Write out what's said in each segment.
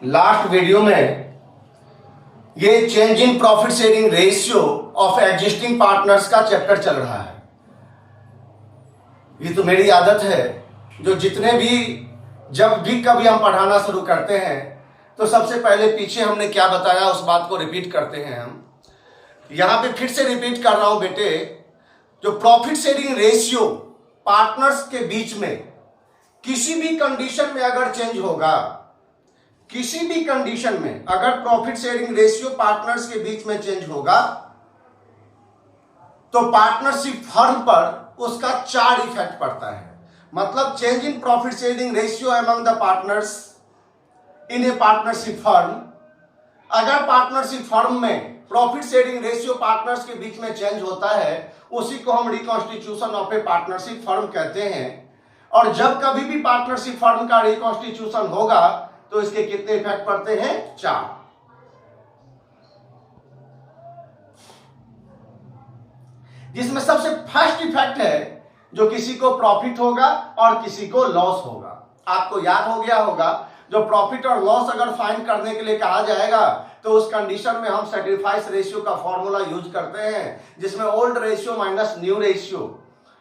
Last video में ये change in profit sharing ratio of existing partners का chapter चल रहा है। ये तो मेरी आदत है, जो जितने भी जब भी कभी हम पढ़ाना शुरू करते हैं तो सबसे पहले पीछे हमने क्या बताया उस बात को रिपीट करते हैं। हम यहां पे फिर से रिपीट कर रहा हूं बेटे, जो प्रॉफिट शेयरिंग रेशियो पार्टनर्स के बीच में किसी भी कंडीशन में अगर चेंज होगा, किसी भी कंडीशन में अगर प्रॉफिट शेयरिंग रेशियो पार्टनर्स के बीच में चेंज होगा तो पार्टनरशिप फर्म पर उसका 4 इफेक्ट पड़ता है। मतलब change in profit sharing ratio among the partners in A partnership firm, अगर पार्टनरशिप फर्म में प्रॉफिट शेयरिंग रेशियो पार्टनर्स के बीच में चेंज होता है, उसी को हम reconstitution of A partnership firm कहते हैं। और जब कभी भी पार्टनरशिप फर्म का रिकॉन्स्टिट्यूशन होगा तो इसके कितने इफेक्ट पड़ते हैं? 4। जिसमें सबसे फर्स्ट इफेक्ट है जो किसी को प्रॉफिट होगा और किसी को लॉस होगा। आपको याद हो गया होगा, जो प्रॉफिट और लॉस अगर फाइंड करने के लिए कहा जाएगा तो उस कंडीशन में हम सैक्रिफाइस रेशियो का फॉर्मूला यूज करते हैं, जिसमें old ratio minus new ratio.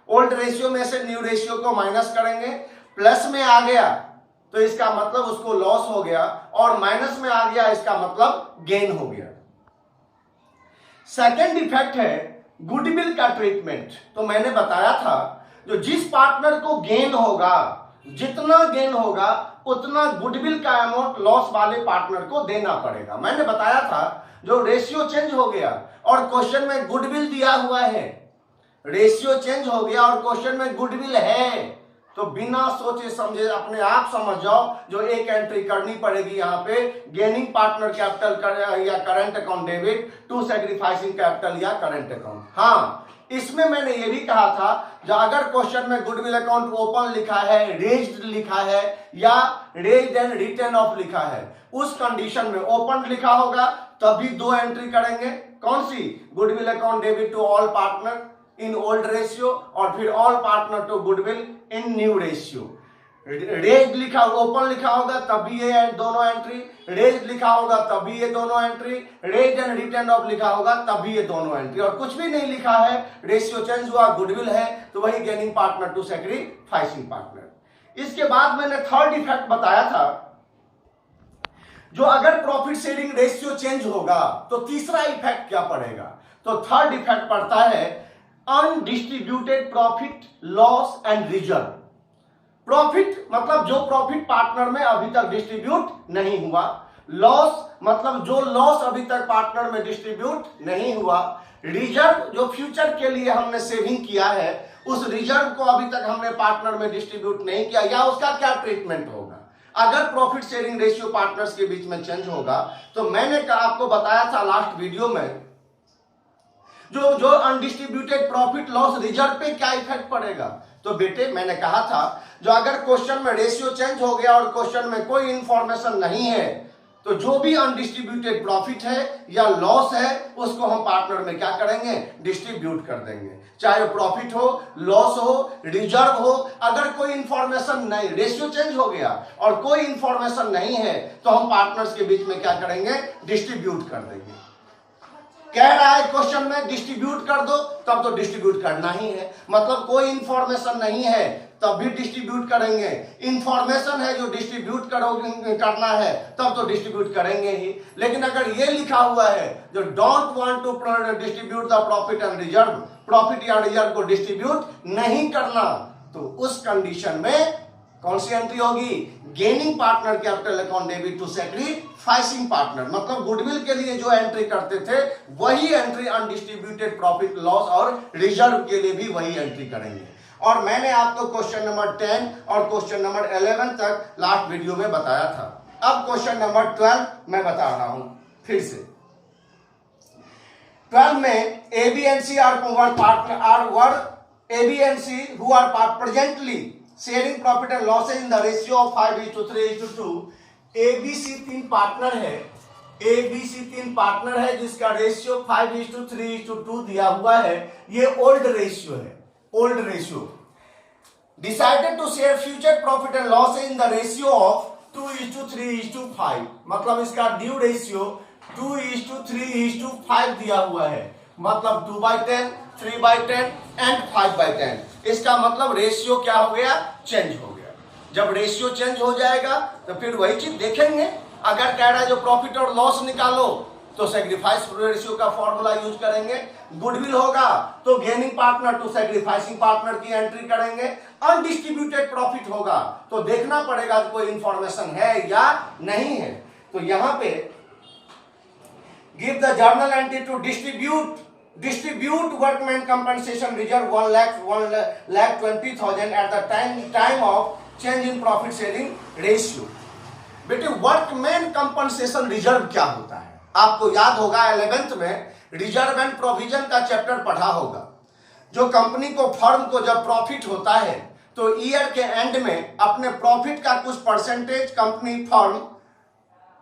Old ratio में से न्यू रेशियो को माइनस करेंगे, प्लस में आ गया तो इसका मतलब उसको लॉस हो गया, और माइनस में आ गया इसका मतलब गेन हो गया। सेकेंड इफेक्ट है गुडविल का ट्रीटमेंट। तो मैंने बताया था जो जिस पार्टनर को गेन होगा, जितना गेन होगा उतना गुडविल का अमाउंट लॉस वाले पार्टनर को देना पड़ेगा। मैंने बताया था जो रेशियो चेंज हो गया और क्वेश्चन में गुडविल दिया हुआ है, रेशियो चेंज हो गया और क्वेश्चन में गुडविल है, तो बिना सोचे समझे अपने आप समझ जाओ जो एक एंट्री करनी पड़ेगी यहाँ पे, गेनिंग पार्टनर कैपिटल या current account debit to sacrificing capital या करंट अकाउंट। हाँ, इसमें मैंने ये भी कहा था जो अगर क्वेश्चन में गुडविल अकाउंट ओपन लिखा है, रेज्ड लिखा है या रेज्ड एंड रिटर्न ऑफ लिखा है, उस कंडीशन में ओपन लिखा होगा तभी 2 एंट्री करेंगे। कौन सी? Goodwill account debit to all partner in old ratio और फिर all partner to goodwill in new ratio. रेज लिखा ओपन लिखा होगा तभी ये दोनों एंट्री, रेज लिखा होगा तभी ये दोनों एंट्री, रेज एंड रिटर्न ऑफ लिखा होगा तभी ये दोनों एंट्री, और कुछ भी नहीं लिखा है, रेशियो चेंज हुआ, गुडविल है, तो वही gaining partner to sacrificing partner. इसके बाद मैंने थर्ड इफेक्ट बताया था, जो अगर प्रॉफिट शेयरिंग रेशियो चेंज होगा तो तीसरा इफेक्ट क्या पड़ेगा? तो थर्ड इफेक्ट पड़ता है undistributed profit, loss and reserve. Profit मतलब जो प्रॉफिट पार्टनर में अभी तक डिस्ट्रीब्यूट नहीं हुआ, लॉस मतलब जो लॉस अभी तक पार्टनर में डिस्ट्रीब्यूट नहीं हुआ, रिजर्व जो फ्यूचर के लिए हमने सेविंग किया है उस रिजर्व को अभी तक हमने पार्टनर में डिस्ट्रीब्यूट नहीं किया, या उसका क्या ट्रीटमेंट होगा अगर प्रॉफिट शेयरिंग रेशियो पार्टनर्स के बीच में चेंज होगा। तो मैंने आपको बताया था लास्ट वीडियो में जो अनडिस्ट्रीब्यूटेड प्रॉफिट लॉस रिजर्व पे क्या इफेक्ट पड़ेगा। तो बेटे मैंने कहा था जो अगर क्वेश्चन में रेशियो चेंज हो गया और क्वेश्चन में कोई इंफॉर्मेशन नहीं है तो जो भी अनडिस्ट्रीब्यूटेड प्रॉफिट है या लॉस है उसको हम पार्टनर में क्या करेंगे? डिस्ट्रीब्यूट कर देंगे, चाहे प्रॉफिट हो, लॉस हो, रिजर्व हो। अगर कोई इंफॉर्मेशन नहीं, रेशियो चेंज हो गया और कोई इंफॉर्मेशन नहीं है तो हम पार्टनर्स के बीच में क्या करेंगे? डिस्ट्रीब्यूट कर देंगे। कह रहा है क्वेश्चन में डिस्ट्रीब्यूट कर दो, तब तो डिस्ट्रीब्यूट करना ही है। मतलब कोई इंफॉर्मेशन नहीं है तब भी डिस्ट्रीब्यूट करेंगे, इंफॉर्मेशन है जो डिस्ट्रीब्यूट करना है तब तो डिस्ट्रीब्यूट करेंगे ही। लेकिन अगर ये लिखा हुआ है जो don't want to distribute the profit and reserve, profit या रिजर्व को डिस्ट्रीब्यूट नहीं करना, तो उस कंडीशन में कौन सी एंट्री होगी? Gaining partner capital account debit to sacrificing partner. मतलब गुडविल के लिए जो एंट्री करते थे वही एंट्री अनडिस्ट्रीब्यूटेड प्रॉफिट लॉस और रिजर्व के लिए भी वही एंट्री करेंगे। और मैंने आपको क्वेश्चन नंबर 10 और क्वेश्चन नंबर 11 तक लास्ट वीडियो में बताया था। अब क्वेश्चन नंबर 12 मैं बता रहा हूं फिर से। 12 में A, B and C who are presently sharing profit and losses in the ratio of 5:3:2। ABC 3 partner है, ABC 3 पार्टनर है जिसका रेशियो 5:3:2 दिया हुआ है। ये ओल्ड रेशियो है, old ratio. Decided to share future profit and losses in the ratio of 2:3:5, मतलब इसका ड्यू रेशियो 2:3:5 दिया हुआ है, मतलब 2/10, 3/10 एंड 5/10। इसका मतलब रेशियो क्या हो गया, चेंज हो गया। जब रेशियो चेंज हो जाएगा तो फिर वही चीज देखेंगे। अगर कह रहा है जो प्रॉफिट और लॉस निकालो तो सैक्रिफाइस रेशियो का फॉर्मूला यूज करेंगे। गुडविल होगा तो gaining partner to sacrificing partner की एंट्री करेंगे। अनडिस्ट्रीब्यूटेड प्रॉफिट होगा तो देखना पड़ेगा कोई इंफॉर्मेशन है या नहीं है। तो यहां पे give the journal entry to distribute workman compensation reserve 1,20,000 at the time of change in profit sharing ratio. बेटे वर्कमैन कंपनसेशन रिजर्व क्या होता है? आपको याद होगा 11th में रिजर्व एंड प्रोविजन का चैप्टर पढ़ा होगा। जो कंपनी को, फर्म को जब प्रॉफिट होता है तो ईयर के एंड में अपने प्रॉफिट का कुछ परसेंटेज कंपनी, फर्म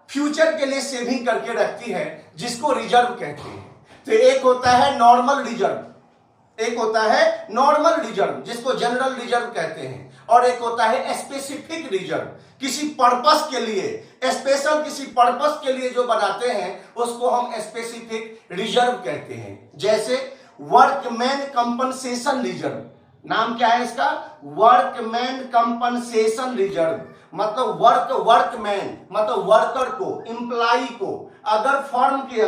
फ्यूचर के लिए सेविंग करके रखती है, जिसको रिजर्व कहते हैं। तो एक होता है नॉर्मल रिजर्व, एक होता है नॉर्मल रिजर्व जिसको जनरल रिजर्व कहते हैं, और एक होता है स्पेसिफिक रिजर्व, किसी पर्पस के लिए, स्पेशल किसी पर्पस के लिए जो बनाते हैं उसको हम स्पेसिफिक रिजर्व कहते हैं। जैसे वर्कमैन कंपनसेशन रिजर्व, नाम क्या है इसका, वर्कमैन कंपनसेशन रिजर्व। मतलब वर्कमैन मतलब वर्कर को, एम्प्लॉई को, अगर फर्म के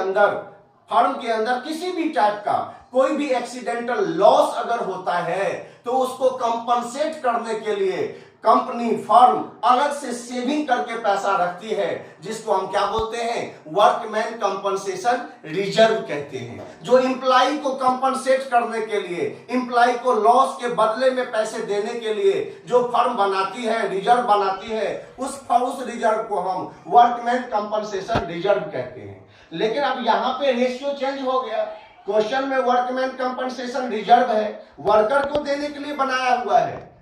अंदर किसी भी टाइप का कोई भी एक्सीडेंटल लॉस अगर होता है तो उसको कंपनसेट करने के लिए कंपनी, फर्म अलग से सेविंग करके पैसा रखती है, जिसको हम क्या बोलते हैं, वर्कमैन कंपनसेशन रिजर्व कहते हैं। जो एम्प्लॉई को कंपनसेट करने के लिए, एम्प्लॉई को लॉस के बदले में पैसे देने के लिए जो फर्म बनाती है, रिजर्व बनाती है, उस रिजर्व को हम वर्कमैन कंपनसेशन रिजर्व कहते हैं। लेकिन अब यहां पे रेशियो चेंज हो गया। क्वेश्चन में वर्कमैन कंपनसेशन रिजर्व है, वर्कर को देने के लिए बनाया हुआ है।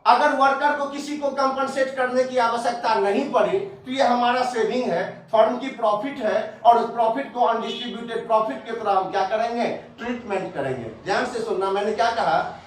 अगर वर्कर को किसी को कंपनसेट करने की आवश्यकता नहीं पड़ी तो ये हमारा सेविंग है, फर्म की प्रॉफिट है, और उस प्रॉफिट को अनडिस्ट्रीब्यूटेड प्रॉफिट की तरह हम क्या करेंगे, ट्रीटमेंट करेंगे। ध्यान से सुनना, मैंने क्या कहा,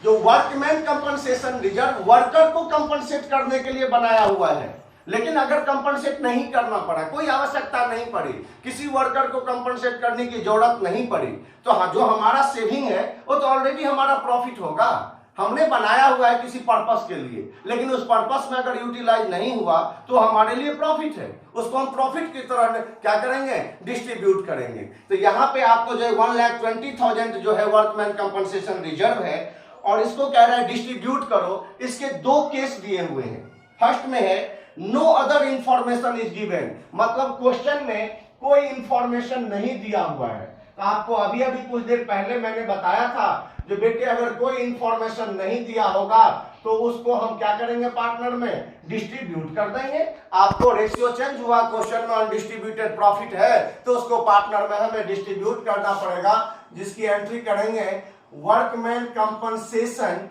जो वर्कमैन कंपनसेशन रिजर्व वर्कर को कंपनसेट करने के लिए बनाया हुआ है। लेकिन अगर कंपनसेट नहीं करना पड़ा, कोई आवश्यकता नहीं पड़ी, किसी वर्कर को कंपनसेट करने की जरूरत नहीं पड़ी, तो हाँ, जो हमारा सेविंग है वो तो ऑलरेडी हमारा प्रॉफिट होगा। हमने बनाया हुआ है किसी पर्पस के लिए, लेकिन उस पर्पस में अगर यूटिलाइज नहीं हुआ तो हमारे लिए प्रॉफिट है, उसको हम प्रॉफिट की तरह क्या करेंगे, डिस्ट्रीब्यूट करेंगे। तो यहाँ पे आपको जो है 1,20,000 जो है वर्कमैन कंपनसेशन रिजर्व है, और इसको कह रहा है डिस्ट्रीब्यूट करो। इसके दो केस दिए हुए हैं। फर्स्ट में है no other information is given, मतलब क्वेश्चन में कोई इंफॉर्मेशन नहीं दिया हुआ है। तो आपको अभी कुछ देर पहले मैंने बताया था, जो बेटे अगर कोई इंफॉर्मेशन नहीं दिया होगा तो उसको हम क्या करेंगे, पार्टनर में डिस्ट्रीब्यूट कर देंगे। आपको रेशियो चेंज हुआ, क्वेश्चन में अनडिस्ट्रीब्यूटेड प्रॉफिट है तो उसको पार्टनर में हमें डिस्ट्रीब्यूट करना पड़ेगा, जिसकी एंट्री करेंगे workman compensation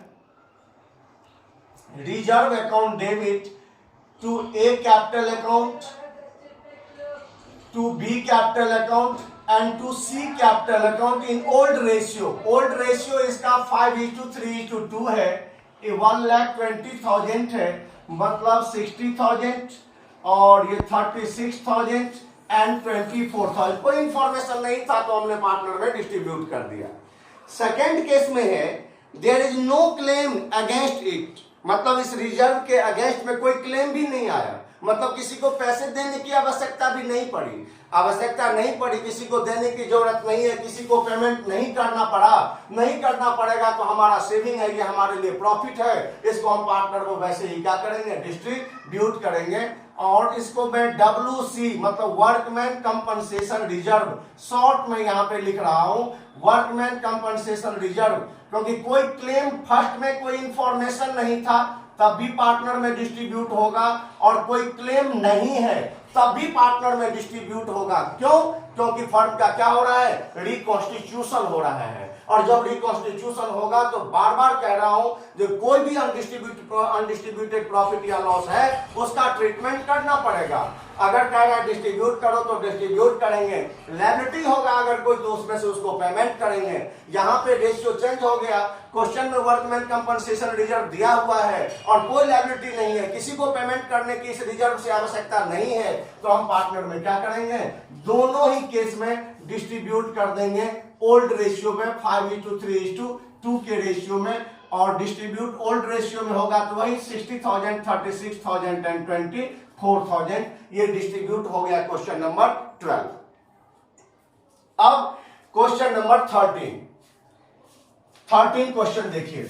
reserve account debit to A capital account, to B capital account and to C capital account in old ratio. Old ratio इसका 5:3:2 है, ये 1,20,000 है, मतलब 60,000 और ये 36,000 एंड 24,000। कोई इंफॉर्मेशन नहीं था तो हमने पार्टनर में डिस्ट्रीब्यूट कर दिया। सेकेंड केस में है there is no claim against it, मतलब इस रिजर्व के अगेंस्ट में कोई क्लेम भी नहीं आया, मतलब किसी को पैसे देने की आवश्यकता भी नहीं पड़ी, किसी को देने की जरूरत नहीं है, किसी को पेमेंट नहीं करना पड़ेगा, तो हमारा सेविंग है, ये हमारे लिए प्रॉफिट है, इसको हम पार्टनर को वैसे ही क्या करेंगे, डिस्ट्रीब्यूट करेंगे। और इसको मैं WC मतलब वर्कमैन कंपनसेशन रिजर्व शॉर्ट में यहाँ पे लिख रहा हूं, वर्कमैन कंपनसेशन रिजर्व, क्योंकि कोई क्लेम फर्स्ट में कोई इंफॉर्मेशन नहीं था तब भी पार्टनर में डिस्ट्रीब्यूट होगा, और कोई क्लेम नहीं है, तभी पार्टनर में डिस्ट्रीब्यूट होगा। क्यों? क्योंकि फर्म का क्या हो रहा है, रिकॉन्स्टिट्यूशन हो रहा है। और जब रिकॉन्स्टिट्यूशन होगा तो बार बार कह रहा हूं, जो कोई भी अनडिस्ट्रीब्यूटेड प्रॉफिट या लॉस है उसका ट्रीटमेंट करना पड़ेगा। अगर कह रहा है डिस्ट्रीब्यूट करो तो डिस्ट्रीब्यूट करेंगे, लायबिलिटी होगा अगर कोई तो उसमें से उसको पेमेंट करेंगे। यहां पे रेशियो चेंज हो गया, क्वेश्चन में वर्कमैन कंपनसेशन रिजर्व दिया हुआ है और कोई लायबिलिटी नहीं है, किसी को पेमेंट करने की इस रिजर्व से आवश्यकता नहीं है, तो हम पार्टनर में क्या करेंगे, दोनों ही केस में डिस्ट्रीब्यूट कर देंगे ओल्ड रेशियो में 5:3:2 के रेशियो में। और डिस्ट्रीब्यूट ओल्ड रेशियो में होगा तो वही 60,000, 36,000 एंड 24,000। ये डिस्ट्रीब्यूट हो गया क्वेश्चन नंबर 12। अब क्वेश्चन नंबर 13 क्वेश्चन देखिए।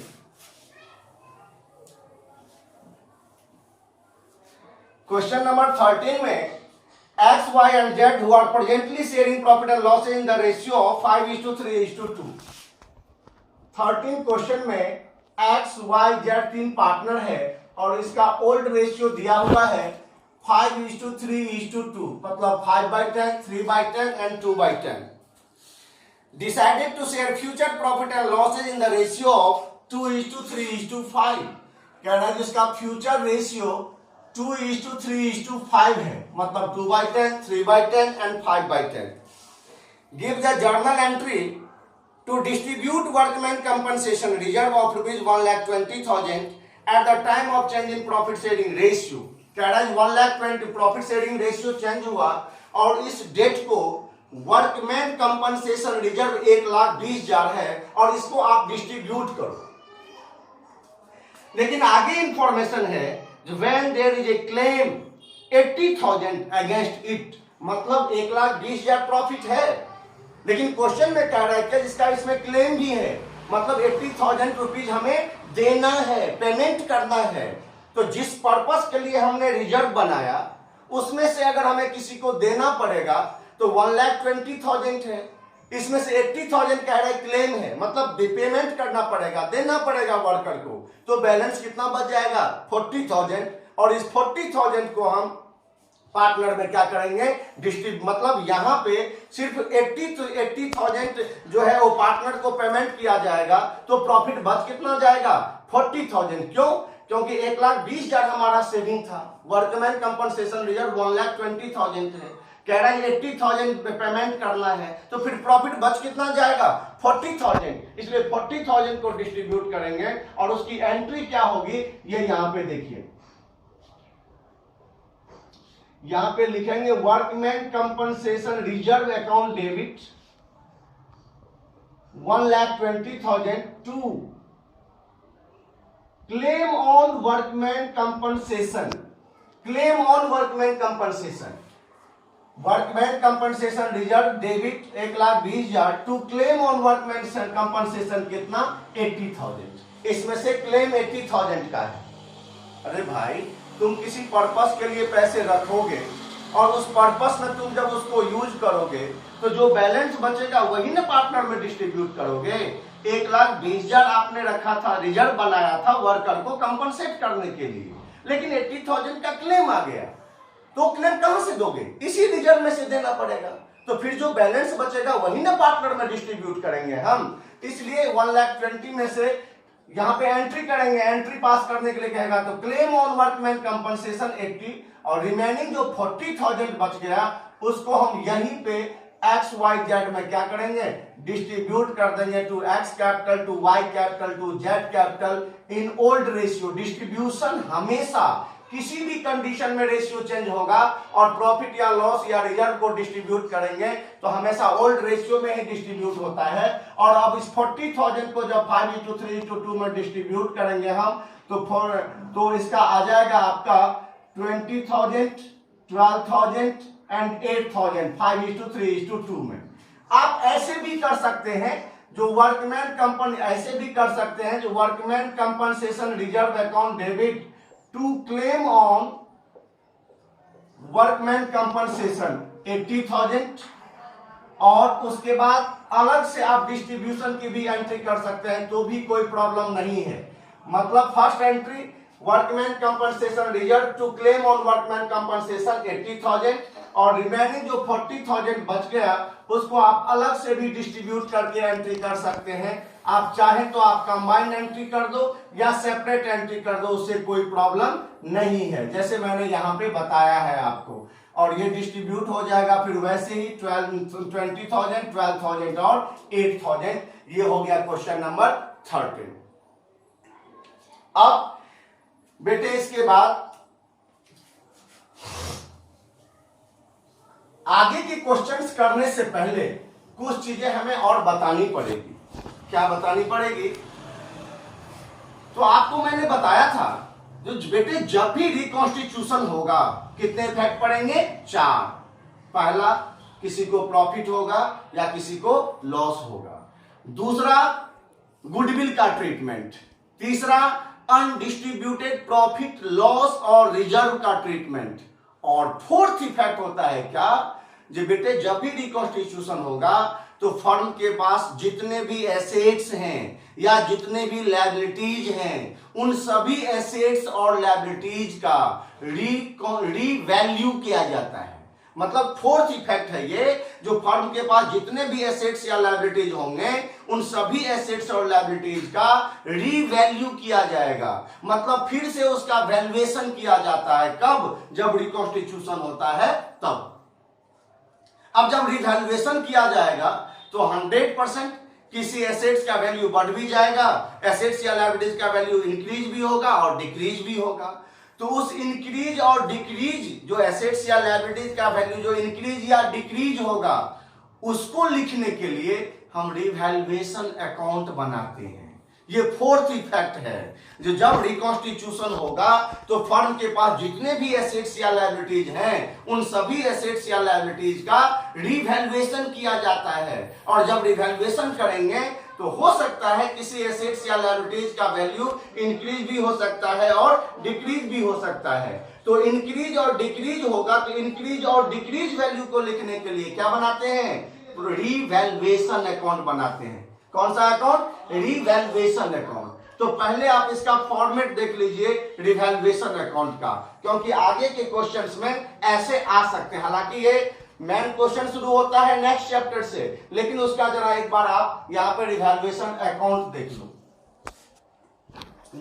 क्वेश्चन नंबर 13 में X, Y and Z who are presently sharing profit and losses in the ratio of 5:3:2। 13 question में X, Y, Z तीन पार्टनर है और इसका ओल्ड रेशियो दिया हुआ है 5:3:2, मतलब 5/10, 3/10 and 2/10। Decided to share future profit and losses in the ratio of 2:3:5। कह रहा है जिसका फ्यूचर रेशियो 2:3:5 है, मतलब 2/10, 3/10 and 5/10। Give the journal entry to distribute workman compensation reserve of rupees 1,20,000 at the time of change in profit sharing ratio। कह रहा है 1,20,000 profit sharing ratio change हुआ और इस डेट को वर्कमैन कंपनसेशन रिजर्व 1,20,000 है और इसको आप डिस्ट्रीब्यूट करो। लेकिन आगे इंफॉर्मेशन है when there is a claim 80,000 against it, मतलब 1,20,000 प्रॉफिट है, लेकिन क्वेश्चन में कह रहा है कि जिसका इसमें क्लेम भी है, मतलब 80,000 रुपीज हमें देना है, पेमेंट करना है। तो जिस पर्पस के लिए हमने रिजर्व बनाया उसमें से अगर हमें किसी को देना पड़ेगा तो 1,20,000 है, इसमें से 80,000 कह रहा है क्लेम है, मतलब पेमेंट करना पड़ेगा, देना पड़ेगा वर्कर को। तो बैलेंस कितना बच जाएगा, 40,000। और इस 40,000 को हम पार्टनर में क्या करेंगे, मतलब यहां पे सिर्फ 80,000 जो है वो पार्टनर को पेमेंट किया जाएगा, तो प्रॉफिट बच कितना जाएगा, 40,000। क्यों? क्योंकि 1,20,000 हमारा सेविंग था, वर्कमैन कंपनसेशन रिजर्व 1,20,000 है, कह रहा है 80,000 पेमेंट करना है, तो फिर प्रॉफिट बच कितना जाएगा, 40,000। इसलिए 40,000 को डिस्ट्रीब्यूट करेंगे और उसकी एंट्री क्या होगी, ये यहां पे देखिए, यहां पे लिखेंगे workman compensation reserve account debit 1,20,000 to claim on workman compensation. Claim on workman compensation, workman compensation reserve debit 1,20,000 to claim on workman compensation कितना, 80,000। इसमें से क्लेम 80,000 का है। अरे भाई, तुम किसी पर्पस के लिए पैसे रखोगे और उस पर्पस में तुम जब उसको यूज करोगे तो जो बैलेंस बचेगा वही ना पार्टनर में डिस्ट्रीब्यूट करोगे। 1,20,000 आपने रखा था, रिजर्व बनाया था वर्कर को कंपनसेट करने के लिए, लेकिन 80,000 का क्लेम आ गया, तो क्लेम कहां से दोगे, इसी रिजर्व में से देना पड़ेगा। तो फिर जो बैलेंस बचेगा वही ना पार्टनर में डिस्ट्रीब्यूट करेंगे हम। इसलिए 1,20,000 में से यहां पे एंट्री करेंगे, एंट्री पास करने के लिए कहेगा तो क्लेम ऑन वर्कमैन कंपनसेशन 80 और रिमेनिंग जो 40,000 बच गया उसको हम यहीं पे एक्स वाई जेड में क्या करेंगे, डिस्ट्रीब्यूट कर देंगे to X capital, to Y capital, to Z capital in old ratio. Distribution हमेशा किसी भी कंडीशन में रेशियो चेंज होगा और प्रॉफिट या लॉस या रिजर्व को डिस्ट्रीब्यूट करेंगे तो हमेशा ओल्ड रेशियो में ही डिस्ट्रीब्यूट होता है। और अब इस 40,000 को जब 5:3:2 में डिस्ट्रीब्यूट करेंगे हम तो इसका आ जाएगा आपका 20,000, 12,000 एंड 8,000 5:3:2 में। आप ऐसे भी कर सकते हैं जो वर्कमैन कंपनी, ऐसे भी कर सकते हैं जो workman compensation reserve account debit to claim on workman compensation 80,000 और उसके बाद अलग से आप डिस्ट्रीब्यूशन की भी एंट्री कर सकते हैं, तो भी कोई प्रॉब्लम नहीं है। मतलब first entry workman compensation reserve to claim on workman compensation 80,000 और रिमेनिंग जो 40,000 बच गया उसको आप अलग से भी डिस्ट्रीब्यूट करके एंट्री कर सकते हैं। आप चाहें तो आप कंबाइंड एंट्री कर दो या सेपरेट एंट्री कर दो, उससे कोई प्रॉब्लम नहीं है, जैसे मैंने यहाँ पे बताया है आपको। और ये डिस्ट्रीब्यूट हो जाएगा फिर वैसे ही 20,000, 12,000 और 8,000। ये हो गया क्वेश्चन नंबर 13। अब बेटे इसके बाद आगे के क्वेश्चंस करने से पहले कुछ चीजें हमें और बतानी पड़ेगी। क्या बतानी पड़ेगी? तो आपको मैंने बताया था जो बेटे जब भी रिकॉन्स्टिट्यूशन होगा कितने इफेक्ट पड़ेंगे? 4। पहला, किसी को प्रॉफिट होगा या किसी को लॉस होगा। दूसरा, गुडविल का ट्रीटमेंट। तीसरा, अनडिस्ट्रीब्यूटेड प्रॉफिट लॉस और रिजर्व का ट्रीटमेंट। और फोर्थ इफेक्ट होता है क्या? जो बेटे जब भी रिकॉन्स्टिट्यूशन होगा तो फर्म के पास जितने भी एसेट्स हैं या जितने भी लायबिलिटीज हैं उन सभी एसेट्स और लायबिलिटीज का रीवैल्यू किया जाता है। मतलब फोर्थ इफेक्ट है ये, जो फर्म के पास जितने भी एसेट्स या लायबिलिटीज होंगे उन सभी एसेट्स और लायबिलिटीज का रीवैल्यू किया जाएगा। मतलब फिर से उसका वैल्यूएशन किया जाता है। कब? जब रिकॉन्स्टिट्यूशन होता है तब। अब जब रिवैल्यूएशन किया जाएगा तो 100% किसी एसेट्स का वैल्यू बढ़ भी जाएगा, एसेट्स या लायबिलिटीज का वैल्यू इंक्रीज भी होगा और डिक्रीज भी होगा। तो उस इंक्रीज और डिक्रीज जो एसेट्स या लायबिलिटीज का वैल्यू जो इंक्रीज या डिक्रीज होगा उसको लिखने के लिए हम रिवैल्यूएशन अकाउंट बनाते हैं। ये फोर्थ इफेक्ट है, जो जब रिकॉन्स्टिट्यूशन होगा तो फर्म के पास जितने भी एसेट्स या लायबिलिटीज हैं उन सभी एसेट्स या लायबिलिटीज का रिवैल्यूएशन किया जाता है। और जब रिवैल्यूएशन करेंगे तो हो सकता है किसी एसेट्स या लायबिलिटीज का वैल्यू इंक्रीज भी हो सकता है और डिक्रीज भी हो सकता है। तो इंक्रीज और डिक्रीज होगा तो इंक्रीज और डिक्रीज वैल्यू को लिखने के लिए क्या बनाते हैं? रिवैल्यूएशन अकाउंट बनाते हैं। कौन सा अकाउंट? Revaluation account. तो पहले आप इसका फॉर्मेट देख लीजिए रिवैल्यूएशन अकाउंट का, क्योंकि आगे के क्वेश्चंस में ऐसे आ सकते हैं। हालांकि ये मेन क्वेश्चन शुरू होता है नेक्स्ट चैप्टर से, लेकिन उसका जरा एक बार आप यहां पे रिवैल्यूएशन अकाउंट देख लो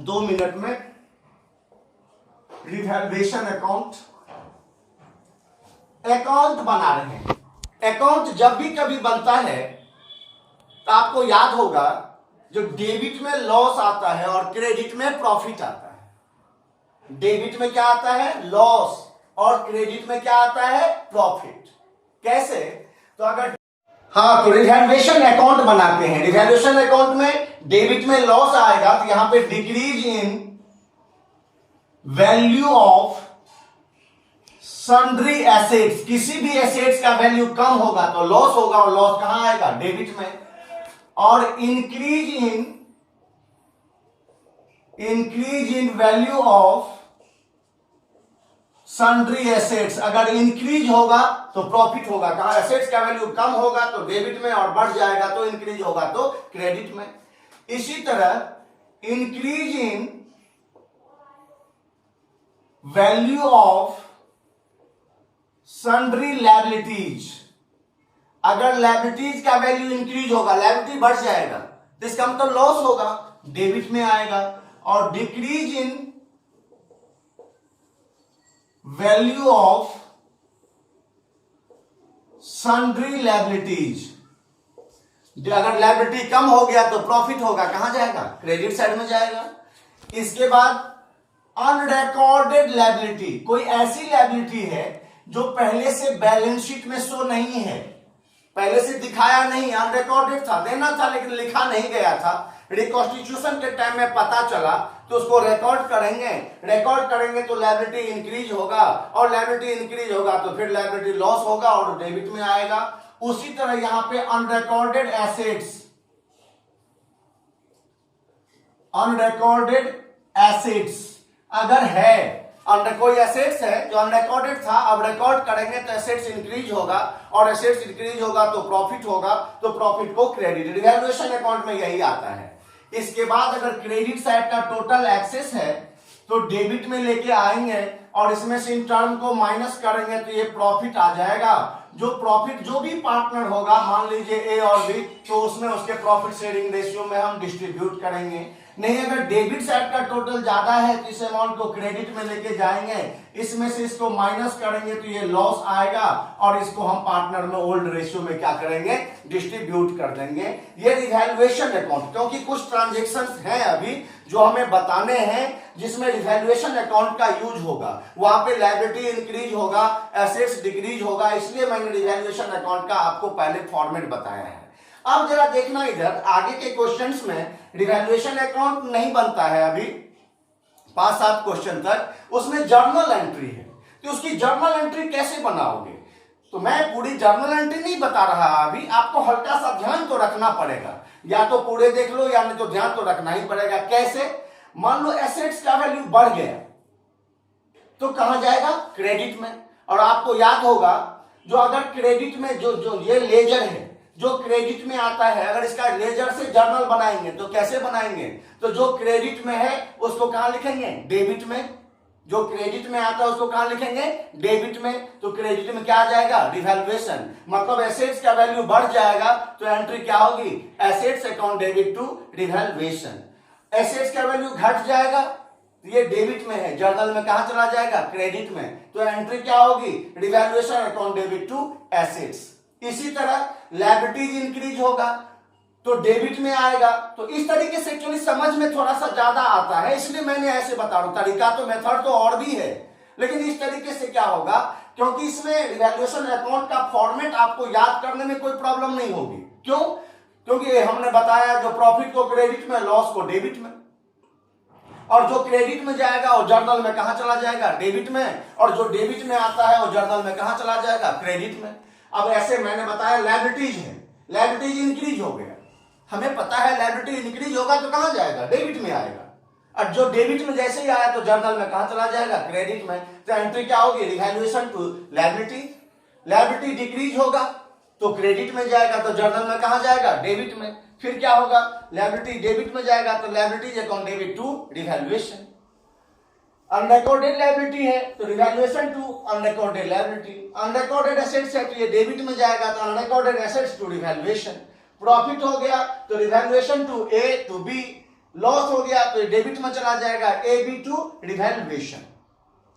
2 मिनट में। रिवैल्यूएशन अकाउंट बना रहे हैं। अकाउंट जब भी कभी बनता है तो आपको याद होगा जो डेबिट में लॉस आता है और क्रेडिट में प्रॉफिट आता है। डेबिट में क्या आता है? लॉस, और क्रेडिट में क्या आता है? प्रॉफिट। कैसे? तो अगर तो रिवैल्यूएशन अकाउंट बनाते हैं। रिवैल्यूएशन अकाउंट में डेबिट में लॉस आएगा तो यहां पे decrease in value of sundry assets, किसी भी एसेट्स का वैल्यू कम होगा तो लॉस होगा, और लॉस कहां आएगा? डेबिट में। और increase in value of sundry assets, अगर इंक्रीज होगा तो प्रॉफिट होगा। कहां? एसेट्स का वैल्यू कम होगा तो डेबिट में, और बढ़ जाएगा तो इंक्रीज होगा तो क्रेडिट में। इसी तरह increase in value of sundry liabilities, अगर लायबिलिटीज का वैल्यू इंक्रीज होगा, लायबिलिटी बढ़ जाएगा तो इसका मतलब लॉस होगा, डेबिट में आएगा। और decrease in value of sundry liabilities, अगर लायबिलिटी कम हो गया तो प्रॉफिट होगा, कहां जाएगा? क्रेडिट साइड में जाएगा। इसके बाद अनरिकॉर्डेड लायबिलिटी, कोई ऐसी लायबिलिटी है जो पहले से बैलेंस शीट में शो नहीं है, पहले से दिखाया नहीं, अनरिकॉर्डेड था, देना था लेकिन लिखा नहीं गया था। रिकॉन्स्टिट्यूशन के टाइम में पता चला तो उसको रिकॉर्ड करेंगे तो लायबिलिटी इंक्रीज होगा, और लायबिलिटी इंक्रीज होगा तो फिर लायबिलिटी लॉस होगा और डेबिट में आएगा। उसी तरह यहां पे अनरिकॉर्डेड एसेट्स अगर है, कोई एसेट्स है जो अनरिकॉर्डेड था, अब रिकॉर्ड करेंगे तो एसेट्स इंक्रीज होगा, और एसेट्स इंक्रीज होगा तो प्रॉफिट होगा, तो प्रॉफिट को क्रेडिट, रिवैल्यूएशन अकाउंट में यही आता है। इसके बाद अगर क्रेडिट साइड का टोटल एक्सेस है तो डेबिट में लेके आएंगे और इसमें से इन टर्म को माइनस करेंगे तो ये प्रॉफिट आ जाएगा। जो प्रॉफिट जो भी पार्टनर होगा, मान लीजिए ए और बी, तो उसमें उसके प्रॉफिट शेयरिंग रेशियो में हम डिस्ट्रीब्यूट करेंगे। नहीं, अगर डेबिट साइड का टोटल ज्यादा है तो इस अमाउंट को क्रेडिट में लेके जाएंगे, इसमें से इसको माइनस करेंगे तो ये लॉस आएगा और इसको हम पार्टनर में ओल्ड रेशियो में क्या करेंगे, डिस्ट्रीब्यूट कर देंगे। ये रिवैल्यूएशन अकाउंट, क्योंकि कुछ ट्रांजेक्शन्स हैं अभी जो हमें बताने हैं जिसमें रिवैल्यूएशन अकाउंट का यूज होगा, वहां पे लायबिलिटी इंक्रीज होगा, एसेट्स डिक्रीज होगा, इसलिए मैंने रिवैल्यूएशन अकाउंट का आपको पहले फॉर्मेट बताया है। अब जरा देखना इधर आगे के क्वेश्चंस में रिवैल्यूएशन अकाउंट नहीं बनता है अभी 5-7 क्वेश्चन तक, उसमें जर्नल एंट्री है। तो उसकी जर्नल एंट्री कैसे बनाओगे, तो मैं पूरी जर्नल एंट्री नहीं बता रहा अभी, आपको हल्का सा ध्यान तो रखना पड़ेगा, या तो पूरे देख लो या नहीं तो ध्यान तो रखना ही पड़ेगा। कैसे, मान लो एसेट्स का वैल्यू बढ़ गया तो कहां जाएगा, क्रेडिट में। और आपको याद होगा जो अगर क्रेडिट में जो ये लेजर है जो क्रेडिट में आता है, अगर इसका लेजर से जर्नल बनाएंगे तो कैसे बनाएंगे, तो जो क्रेडिट में है उसको कहां लिखेंगे, डेबिट में। जो क्रेडिट में आता है उसको कहां लिखेंगे, डेबिट में। तो क्रेडिट में क्या आ जाएगा, रिवैल्यूएशन, मतलब एसेट्स का वैल्यू बढ़ जाएगा तो एंट्री क्या होगी, assets account debit to revaluation. Assets का वैल्यू घट जाएगा, ये डेबिट में है, जर्नल में कहां चला जाएगा, क्रेडिट में, तो एंट्री क्या होगी, revaluation account debit to assets. इसी तरह लायबिलिटीज इंक्रीज होगा तो डेबिट में आएगा। तो इस तरीके से एक्चुअली समझ में थोड़ा सा ज्यादा आता है, इसलिए मैंने ऐसे बता रहा हूं। तरीका तो मेथड तो और भी है, लेकिन इस तरीके से क्या होगा, क्योंकि इसमें रिवैल्यूएशन अकाउंट का फॉर्मेट आपको याद करने में कोई प्रॉब्लम नहीं होगी। क्यों, क्योंकि हमने बताया जो प्रॉफिट को क्रेडिट में, लॉस को डेबिट में, और जो क्रेडिट में जाएगा वो जर्नल में कहां चला जाएगा, डेबिट में, और जो डेबिट में आता है वो जर्नल में कहां चला जाएगा, क्रेडिट में। अब ऐसे मैंने बताया लायबिलिटीज है, लायबिलिटीज इंक्रीज हो गया, हमें पता है लायबिलिटी इंक्रीज होगा तो कहां जाएगा, डेबिट में आएगा, और जो डेबिट में जैसे ही आया तो जर्नल में कहां चला जाएगा, क्रेडिट में। तो एंट्री क्या होगी, revaluation to liability. Liability decrease होगा तो क्रेडिट में जाएगा, तो जर्नल में कहां जाएगा, डेबिट में। फिर क्या होगा, लायबिलिटी डेबिट में जाएगा तो liabilities account debit to revaluation. Unrecorded liability है तो revaluation to unrecorded liability. Unrecorded assets है तो ये डेबिट में जाएगा तो unrecorded assets to revaluation. Profit हो गया तो revaluation to A to B. Loss हो गया तो डेबिट में चला जाएगा ए बी टू रिवैल्यूएशन।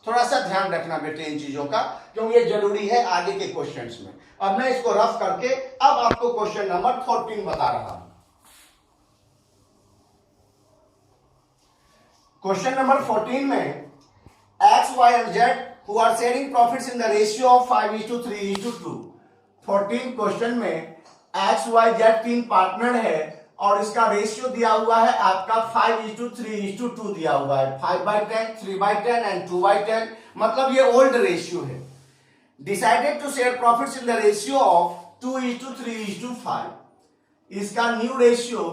थोड़ा सा ध्यान रखना बेटे इन चीजों का, क्योंकि ये जरूरी है आगे के क्वेश्चंस में। अब मैं इसको रफ करके अब आपको क्वेश्चन नंबर 14 बता रहा हूं। क्वेश्चन नंबर 14 में X, Y and Z who are sharing profits in the ratio of 5:3:2। 14 question में X, Y, Z 3 पार्टनर है और इसका रेशियो दिया हुआ है आपका 5:3:2 दिया हुआ है। 5/10, 3/10 एंड 2/10, मतलब ये ओल्ड रेशियो है। Decided to share profits in the ratio of 2:3:5। इसका न्यू रेशियो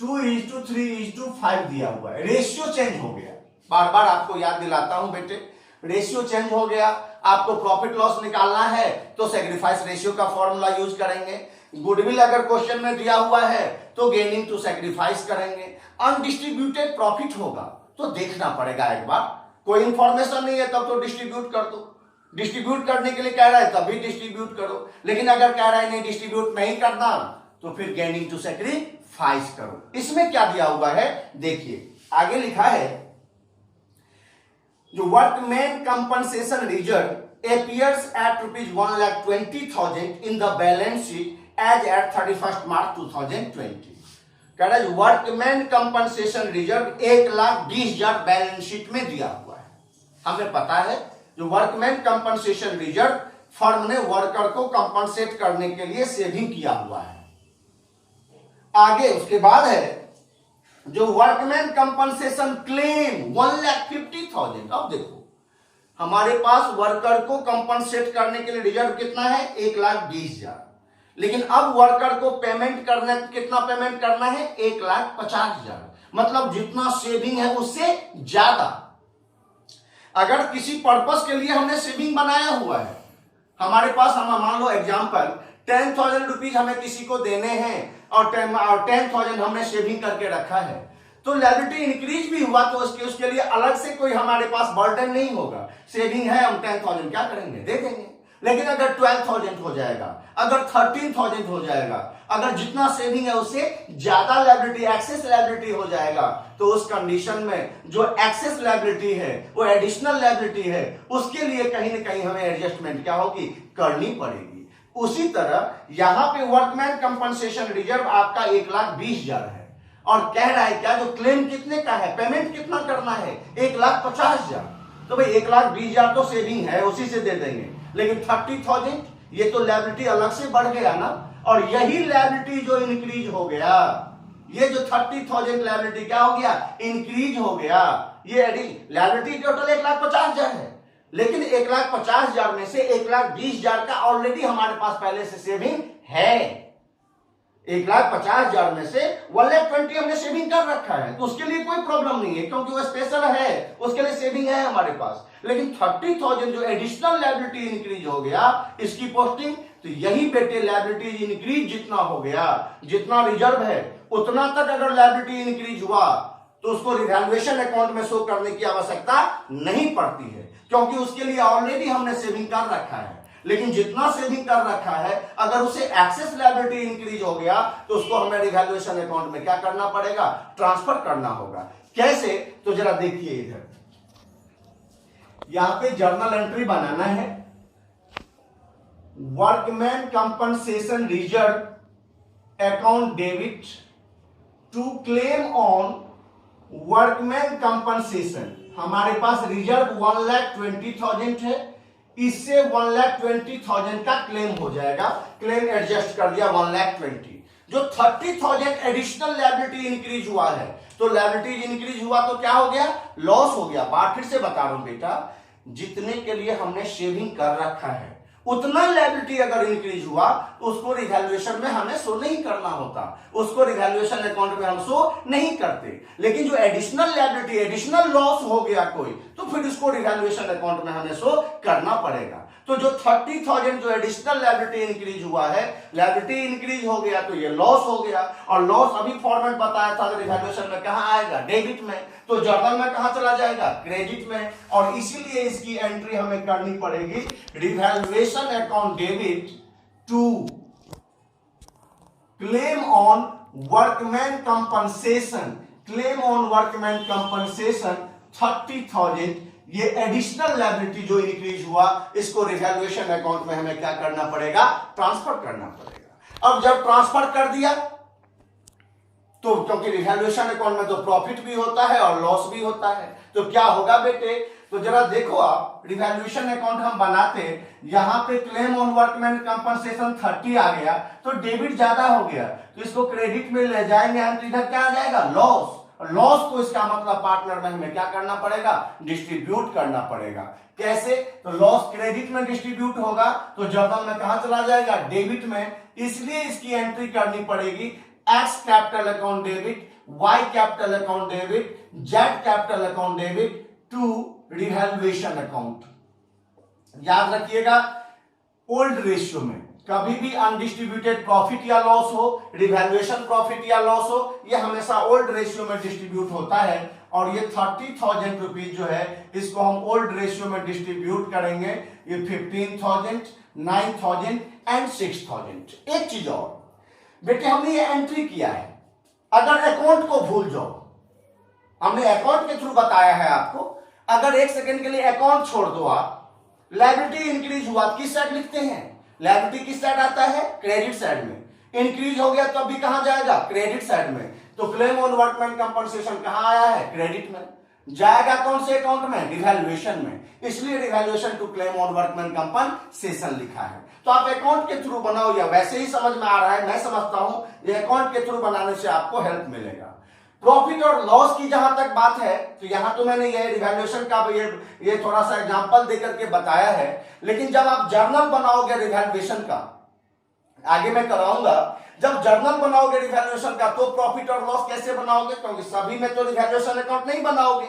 2:3:5 दिया हुआ है। रेशियो चेंज हो गया, बार बार आपको याद दिलाता हूं बेटे, रेशियो चेंज हो गया। आपको प्रॉफिट लॉस निकालना है तो सैक्रिफाइस रेशियो का फॉर्मूला यूज करेंगे। गुडविल अगर क्वेश्चन में दिया हुआ है तो गेनिंग टू सैक्रिफाइस करेंगे। अनडिस्ट्रीब्यूटेड प्रॉफिट होगा तो देखना पड़ेगा एक बार, कोई इंफॉर्मेशन नहीं है तब तो डिस्ट्रीब्यूट कर दो। डिस्ट्रीब्यूट करने के लिए कह रहा है तभी डिस्ट्रीब्यूट करो, लेकिन अगर कह रहा है नहीं डिस्ट्रीब्यूट नहीं करना तो फिर गेनिंग टू सैक्रिफाइस करो। इसमें क्या दिया हुआ है देखिए, आगे लिखा है जो workman compensation reserve appears at ₹1,20,000 in the balance sheet as at 31st March 2020। कह रहा है workman compensation reserve 1,20,000 balance sheet में दिया हुआ है। हमें पता है जो वर्कमैन कंपनसेशन रिजर्व फर्म ने वर्कर को कंपनसेट करने के लिए सेविंग किया हुआ है। आगे उसके बाद है जो वर्कमैन कंपनसेशन क्लेम 1,50,000। अब देखो हमारे पास वर्कर को कंपनसेट करने के लिए रिजर्व कितना है, 1,20,000, लेकिन अब वर्कर को पेमेंट करना, कितना पेमेंट करना है, 1,50,000, मतलब जितना सेविंग है उससे ज्यादा। अगर किसी पर्पस के लिए हमने सेविंग बनाया हुआ है, हमारे पास हम मान लो एग्जांपल 10,000 रुपीज हमें किसी को देने हैं और 10,000 हमने सेविंग करके रखा है, तो लायबिलिटी इंक्रीज भी हुआ तो उसके लिए अलग से कोई हमारे पास बर्डन नहीं होगा। सेविंग है, हम 10,000 क्या करेंगे, दे देंगे। लेकिन अगर 12,000 हो जाएगा, अगर 13,000 हो जाएगा, अगर जितना सेविंग है उससे ज्यादा लायबिलिटी, एक्सेस लायबिलिटी हो जाएगा, तो उस कंडीशन में जो एक्सेस लायबिलिटी है, वो एडिशनल लायबिलिटी है, उसके लिए कहीं ना कहीं हमें एडजस्टमेंट क्या होगी, करनी पड़ेगी। उसी तरह यहां पे वर्कमैन कंपनसेशन रिजर्व आपका 1,20,000 है और कह रहा है क्या, जो क्लेम कितने का है, पेमेंट कितना करना है, 1,50,000। तो भाई 1,20,000 तो सेविंग है, उसी से दे देंगे। लेकिन 30,000 ये तो लायबिलिटी अलग से बढ़ गया ना, और यही लायबिलिटी जो इंक्रीज हो गया, ये जो 30,000 लायबिलिटी क्या हो गया, इंक्रीज हो गया। ये लायबिलिटी टोटल 1,50,000 है, लेकिन 1,50,000 में से 1,20,000 का ऑलरेडी हमारे पास पहले से सेविंग है। 1,50,000 में से 1,20,000 हमने सेविंग कर रखा है, तो उसके लिए कोई प्रॉब्लम नहीं है, क्योंकि वो स्पेशल है, उसके लिए सेविंग है हमारे पास। लेकिन 30,000 जो एडिशनल लायबिलिटी इंक्रीज हो गया, इसकी पोस्टिंग, तो यही बेटे लायबिलिटी इंक्रीज जितना हो गया, जितना रिजर्व है उतना तक अगर लायबिलिटी इंक्रीज हुआ तो उसको रिवैल्यूएशन अकाउंट में शो करने की आवश्यकता नहीं पड़ती है, क्योंकि उसके लिए ऑलरेडी हमने सेविंग कर रखा है। लेकिन जितना सेविंग कर रखा है, अगर उसे एक्सेस लायबिलिटी इंक्रीज हो गया तो उसको हमें रिवैल्यूएशन अकाउंट में क्या करना पड़ेगा, ट्रांसफर करना होगा। कैसे, तो जरा देखिए इधर, यहां पे जर्नल एंट्री बनाना है, workman compensation reserve account debit to claim on workman compensation. हमारे पास रिजर्व 1,20,000 है, इससे 1,20,000 का क्लेम हो जाएगा, क्लेम एडजस्ट कर दिया 1,20,000। जो 30,000 एडिशनल लायबिलिटी इंक्रीज हुआ है, तो लायबिलिटी इंक्रीज हुआ तो क्या हो गया, लॉस हो गया। बात फिर से बता रहा हूं बेटा, जितने के लिए हमने सेविंग कर रखा है उतना लायबिलिटी अगर इंक्रीज हुआ तो उसको रिवैल्यूएशन में हमें शो नहीं करना होता, उसको रिवैल्यूएशन अकाउंट में हम शो नहीं करते। लेकिन जो एडिशनल लायबिलिटी, एडिशनल लॉस हो गया कोई, तो फिर उसको रिवैल्यूएशन अकाउंट में हमें शो करना पड़ेगा। तो जो 30,000 जो एडिशनल लायबिलिटी इंक्रीज हुआ है, लायबिलिटी इंक्रीज हो गया तो ये लॉस हो गया, और लॉस अभी फॉर्मेट बताया था रिवैल्यूएशन में कहां आएगा, डेबिट में, तो जर्नल में कहां चला जाएगा, क्रेडिट में। और इसीलिए इसकी एंट्री हमें करनी पड़ेगी revaluation account debit to claim on workman compensation, claim on workman compensation 30,000। ये एडिशनल लायबिलिटी जो इंक्रीज हुआ, इसको रिवैल्यूएशन अकाउंट में हमें क्या करना पड़ेगा, ट्रांसफर करना पड़ेगा। अब जब ट्रांसफर कर दिया तो, क्योंकि रिवैल्यूएशन अकाउंट में तो प्रॉफिट भी होता है और लॉस भी होता है, तो क्या होगा बेटे, तो जरा देखो आप, रिवैल्यूएशन अकाउंट हम बनाते, यहां पे क्लेम ऑन वर्कमैन कंपनसेशन 30 आ गया, तो डेबिट ज्यादा हो गया, तो इसको क्रेडिट में ले जाएंगे हम, तो इधर क्या आ जाएगा, लॉस। लॉस को इसका मतलब पार्टनर में हमें क्या करना पड़ेगा, डिस्ट्रीब्यूट करना पड़ेगा। कैसे, तो लॉस क्रेडिट में डिस्ट्रीब्यूट होगा तो जर्नल में कहां चला जाएगा, डेबिट में। इसलिए इसकी एंट्री करनी पड़ेगी X capital account debit, Y capital account debit, Z capital account debit to revaluation account. याद रखिएगा, ओल्ड रेशियो में कभी भी अनडिस्ट्रीब्यूटेड प्रॉफिट या लॉस हो, रिवैल्यूएशन प्रॉफिट या लॉस हो, ये हमेशा ओल्ड रेशियो में डिस्ट्रीब्यूट होता है। और ये 30,000 रुपीज जो है, इसको हम ओल्ड रेशियो में डिस्ट्रीब्यूट करेंगे, ये 15,000, 9,000 एंड 6,000। एक चीज और बेटे, हमने ये एंट्री किया है, अगर अकाउंट को भूल जाओ, हमने अकाउंट के थ्रू बताया है आपको, अगर एक सेकंड के लिए अकाउंट छोड़ दो आप, लायबिलिटी इंक्रीज हुआ, किस साइड लिखते हैं, लायबिलिटी किस साइड आता है, क्रेडिट साइड में। इंक्रीज हो गया तब भी कहां जाएगा, क्रेडिट साइड में। तो क्लेम ऑन वर्कमैन कंपनसेशन कहां आया है, क्रेडिट में। जाएगा कौन से अकाउंट में, रिवैल्यूएशन में, इसलिए revaluation to claim on workman compensation लिखा है। तो आप अकाउंट के थ्रू बनाओ या वैसे ही समझ में आ रहा है, मैं समझता हूं ये अकाउंट के थ्रू बनाने से आपको हेल्प मिलेगा। प्रॉफिट और लॉस की जहां तक बात है, तो यहां तो मैंने ये रिवैल्यूएशन का ये थोड़ा सा एग्जांपल देकर के बताया है, लेकिन जब आप जर्नल बनाओगे रिवैल्यूएशन का, आगे मैं कराऊंगा, जब जर्नल बनाओगे रिवैल्यूएशन का तो प्रॉफिट और लॉस कैसे बनाओगे, क्योंकि सभी में तो रिवैल्यूएशन अकाउंट नहीं बनाओगे।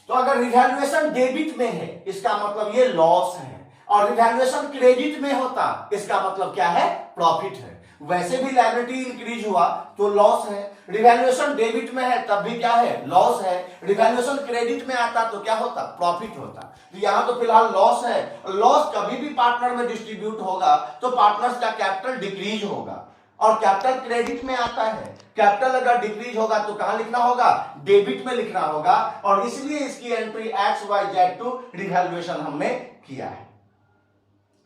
तो अगर रिवैल्यूएशन डेबिट में है, इसका मतलब ये लॉस है, और रिवैल्यूएशन क्रेडिट में होता, इसका मतलब क्या है, प्रॉफिट है। वैसे भी लायबिलिटी इंक्रीज हुआ तो लॉस है। रिवैल्यूएशन डेबिट में है तब भी क्या है, लॉस है। रिवैल्यूएशन क्रेडिट में आता तो क्या होता, प्रॉफिट होता। तो यहां तो फिलहाल लॉस है। लॉस कभी भी पार्टनर में डिस्ट्रीब्यूट होगा तो पार्टनर्स का कैपिटल डिक्रीज होगा, और कैपिटल क्रेडिट में आता है। कैपिटल अगर डिक्रीज होगा तो कहां लिखना होगा, डेबिट में लिखना होगा, और इसलिए इसकी एंट्री XYZ टू रिवैल्यूएशन हमने किया है।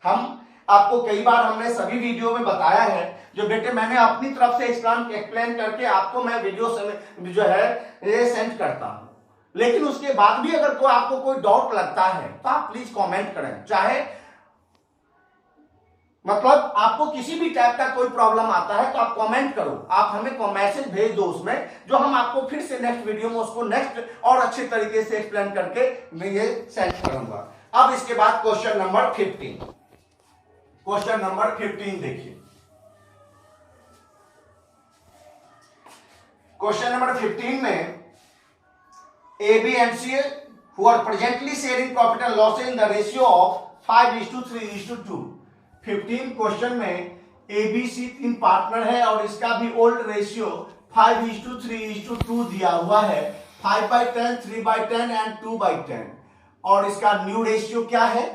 हम आपको कई बार हमने सभी वीडियो में बताया है, जो बेटे मैंने अपनी तरफ से एक्सप्लेन करके आपको मैं वीडियो से जो है ये सेंड करता हूं। लेकिन उसके बाद भी अगर आपको कोई डाउट लगता है तो आप प्लीज कमेंट करें। चाहे मतलब आपको किसी भी टाइप का कोई प्रॉब्लम आता है तो आप कमेंट करो, आप हमें मैसेज भेज दो उसमें, जो हम आपको फिर से नेक्स्ट वीडियो में उसको नेक्स्ट और अच्छे तरीके से एक्सप्लेन करके मैं ये सेंड करूंगा। अब इसके बाद क्वेश्चन नंबर 15, क्वेश्चन नंबर 15 देखिए। क्वेश्चन नंबर 15 में A, B and C who are presently sharing profit and loss in the ratio of 5:3:2। 15 question में A, B, C तीन पार्टनर है और इसका भी ओल्ड रेशियो 5:3:2 दिया हुआ है। 5/10, 3/10 एंड 2/10। और इसका न्यू रेशियो क्या है,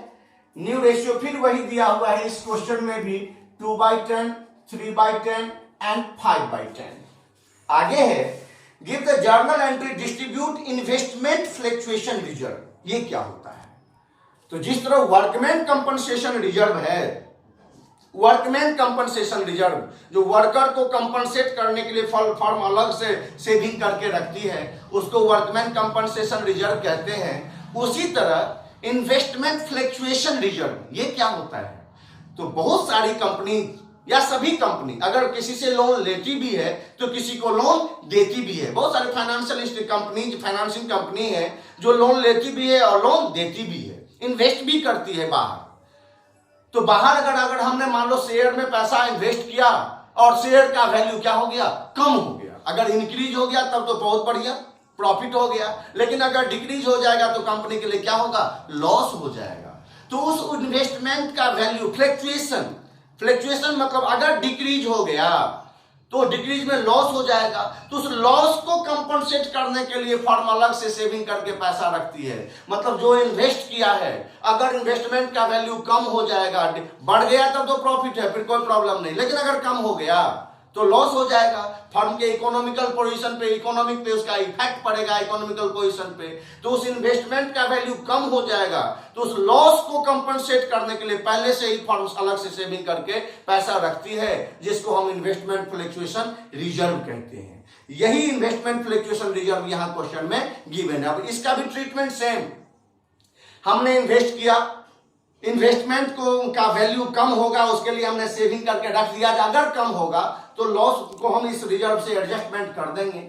न्यू रेशियो फिर वही दिया हुआ है इस क्वेश्चन में भी 2/10, 3/10 एंड 5/10। आगे है give the journal entry distribute investment fluctuation reserve. ये क्या होता है, तो जिस तरह वर्कमैन कंपनसेशन रिजर्व है, वर्कमैन कंपनसेशन रिजर्व जो वर्कर को कंपनसेट करने के लिए फर्म अलग से सेविंग करके रखती है उसको वर्कमैन कंपनसेशन रिजर्व कहते हैं। उसी तरह इन्वेस्टमेंट फ्लक्चुएशन रिजर्व ये क्या होता है, तो बहुत सारी कंपनी या सभी कंपनी अगर किसी से लोन लेती भी है तो किसी को लोन देती भी है। बहुत सारे फाइनेंशियल कंपनी, फाइनेंसिंग कंपनी है जो लोन लेती भी है और लोन देती भी है, इन्वेस्ट भी करती है बाहर। तो बाहर अगर हमने मान लो शेयर में पैसा इन्वेस्ट किया और शेयर का वैल्यू क्या हो गया, कम हो गया, अगर इंक्रीज हो गया तब तो बहुत बढ़िया प्रॉफिट हो गया, लेकिन अगर डिक्रीज हो जाएगा तो कंपनी के लिए क्या होगा, लॉस हो जाएगा। तो उस इन्वेस्टमेंट का वैल्यू फ्लक्चुएशन मतलब अगर डिक्रीज हो गया तो डिक्रीज में लॉस हो जाएगा, तो उस लॉस को कंपनसेट करने के लिए फर्म अलग से सेविंग करके पैसा रखती है। मतलब जो इन्वेस्ट किया है अगर इन्वेस्टमेंट का वैल्यू कम हो जाएगा, बढ़ गया तब तो प्रॉफिट है, फिर कोई प्रॉब्लम नहीं, लेकिन अगर कम हो गया तो लॉस हो जाएगा। फर्म के इकोनॉमिकल पोजीशन पे, इकोनॉमिक पे उसका इफेक्ट पड़ेगा, इकोनॉमिकल पोजीशन पे, तो उस इन्वेस्टमेंट का वैल्यू कम हो जाएगा। तो उस लॉस को कंपनसेट करने के लिए पहले से ही फर्म अलग से सेविंग करके पैसा रखती है, जिसको हम इन्वेस्टमेंट फ्लक्चुएशन रिजर्व कहते हैं। यही इन्वेस्टमेंट फ्लक्चुएशन रिजर्व यहां क्वेश्चन में गिवन है। अब इसका भी ट्रीटमेंट सेम, हमने इन्वेस्ट किया, इन्वेस्टमेंट का वैल्यू कम होगा, उसके लिए हमने सेविंग करके रख दिया, अगर कम होगा तो लॉस को हम इस रिजर्व से एडजस्टमेंट कर देंगे।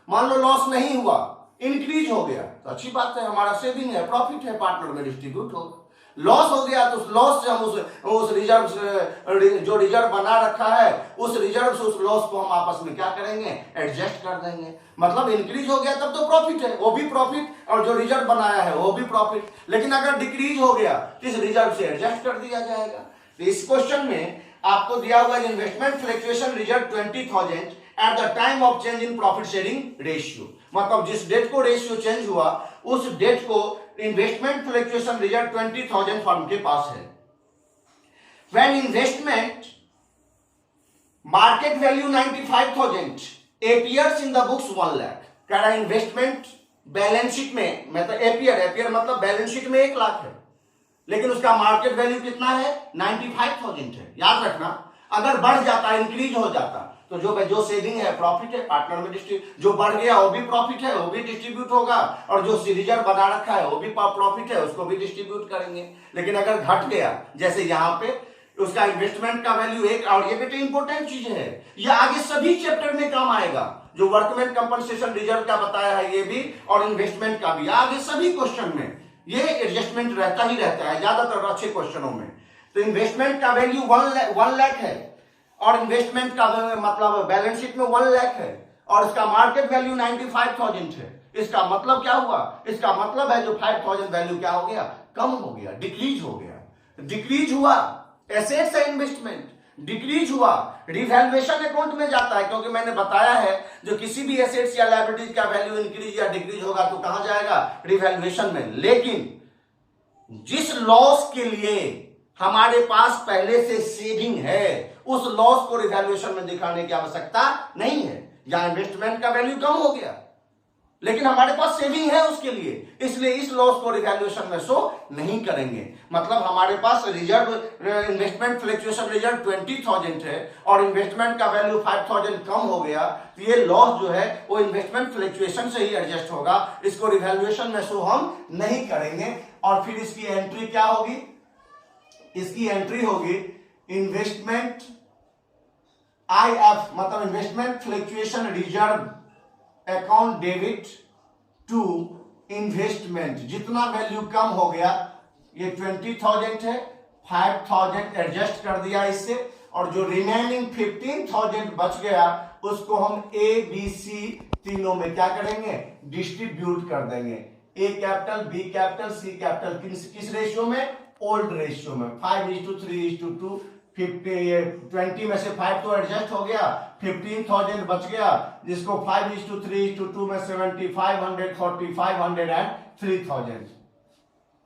मान लो लॉस नहीं हुआ, इंक्रीज हो गया तो अच्छी बात है, हमारा सेविंग है, प्रॉफिट है, पार्टनर में डिस्ट्रीब्यूट होगा। लॉस हो गया तो उस लॉस से हम उस रिजर्व से जो रिजर्व बना रखा है उस रिजर्व से उस लॉस को हम आपस में क्या करेंगे, एडजस्ट कर देंगे। मतलब इंक्रीज हो गया तब तो प्रॉफिट है, वो भी प्रॉफिट, और जो रिजर्व बनाया है वो भी प्रॉफिट, लेकिन अगर डिक्रीज हो गया तो इस रिजर्व से एडजस्ट कर दिया जाएगा। तो इस क्वेश्चन में आपको दिया हुआ investment fluctuation reserve 20,000 eight the time of change in profit sharing ratio. मतलब जिस डेट को रेशियो चेंज हुआ उस डेट को इन्वेस्टमेंट फ्लक्चुएशन रिजर्व 20,000 फर्म के पास है। When investment market value 95,000 appears in the books 1 lakh. कह रहा इन्वेस्टमेंट बैलेंस शीट में मतलब एपियर मतलब बैलेंस शीट में 1 लाख है, लेकिन उसका मार्केट वैल्यू कितना है, 95,000 है। याद रखना, अगर बढ़ जाता, इंक्रीज हो जाता तो जो सेविंग है प्रॉफिट है, पार्टनर में डिस्ट्रीब्यूट, जो बढ़ गया वो भी प्रॉफिट है, वो भी डिस्ट्रीब्यूट होगा, और जो रिजर्व बना रखा है वो भी प्रॉफिट है, उसको भी डिस्ट्रीब्यूट करेंगे। लेकिन अगर घट गया जैसे यहाँ पे उसका इन्वेस्टमेंट का वैल्यू 1, और ये बेटे इंपॉर्टेंट चीज है, ये आगे सभी चैप्टर में काम आएगा, जो वर्कमैन कंपनसेशन रिजर्व का बताया है ये भी, और इन्वेस्टमेंट का भी, आगे सभी क्वेश्चन में ये एडजस्टमेंट रहता ही रहता है ज्यादातर अच्छे क्वेश्चनों में। तो इन्वेस्टमेंट का वैल्यू 1 लाख है और इन्वेस्टमेंट का मतलब बैलेंस शीट में 1 लाख है और इसका मार्केट वैल्यू 95,000 है। इसका मतलब क्या हुआ, इसका मतलब है जो 5,000 वैल्यू क्या हो गया, कम हो गया, डिक्रीज हो गया। डिक्रीज हुआ एसेट्स है इन्वेस्टमेंट, डिक्रीज हुआ, रिवैल्यूएशन अकाउंट में जाता है, क्योंकि मैंने बताया है जो किसी भी एसेट्स या लायबिलिटीज का वैल्यू इंक्रीज या डिक्रीज होगा तो कहां जाएगा, रिवैल्यूएशन में। लेकिन जिस लॉस के लिए हमारे पास पहले से सेविंग है, उस लॉस को रिवैल्यूएशन में दिखाने की आवश्यकता नहीं है। जहां इन्वेस्टमेंट का वैल्यू कम हो गया लेकिन हमारे पास सेविंग है उसके लिए, इसलिए इस लॉस को रिवैल्यूएशन में शो नहीं करेंगे। मतलब हमारे पास रिजर्व इन्वेस्टमेंट फ्लक्चुएशन रिजर्व 20,000 है और इन्वेस्टमेंट का वैल्यू 5,000 कम हो गया, तो ये लॉस जो है वो इन्वेस्टमेंट फ्लक्चुएशन से ही एडजस्ट होगा, इसको रिवैल्यूएशन में शो हम नहीं करेंगे। और फिर इसकी एंट्री क्या होगी, इसकी एंट्री होगी इन्वेस्टमेंट IF, मतलब investment fluctuation reserve account debit to investment. जितना वैल्यू कम हो गया, ये 20,000 है, 5,000 एडजस्ट कर दिया इससे, और जो रिमेनिंग 15,000 बच गया उसको हम ABC तीनों में क्या करेंगे, डिस्ट्रीब्यूट कर देंगे। A capital, B capital, C capital, किस रेशियो में, ओल्ड रेशियो में, 5:3:2। 20 में से 5 तो एडजस्ट हो गया, 15,000 बच गया, जिसको 5:3:2 में 7,500, 4,500 एंड 3,000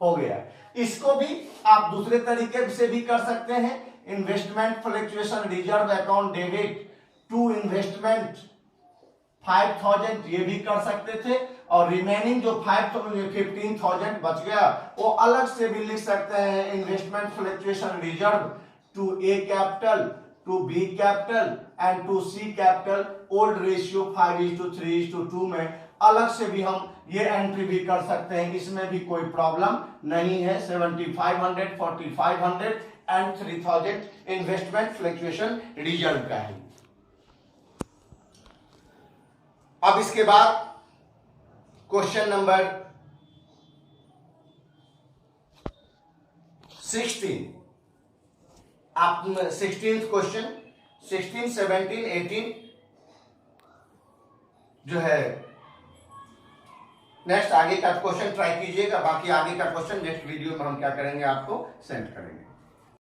हो गया। इसको भी आप दूसरे तरीके से भी कर सकते हैं, investment fluctuation reserve account debit to investment 5,000, ये भी कर सकते थे, और रिमेनिंग जो 15,000 बच गया वो अलग से भी लिख सकते हैं, investment fluctuation reserve to A capital, to B capital and to C capital, old ratio 5:3:2 में अलग से भी हम ये एंट्री भी कर सकते हैं, इसमें भी कोई प्रॉब्लम नहीं है। 7,500, 4,500 एंड 3,000 इन्वेस्टमेंट फ्लक्चुएशन रिजर्व का है। अब इसके बाद क्वेश्चन नंबर 16, आप 16th क्वेश्चन, 16, 17, 18 जो है नेक्स्ट आगे का क्वेश्चन ट्राई कीजिएगा, बाकी आगे का क्वेश्चन नेक्स्ट वीडियो में हम क्या करेंगे, आपको सेंड करेंगे।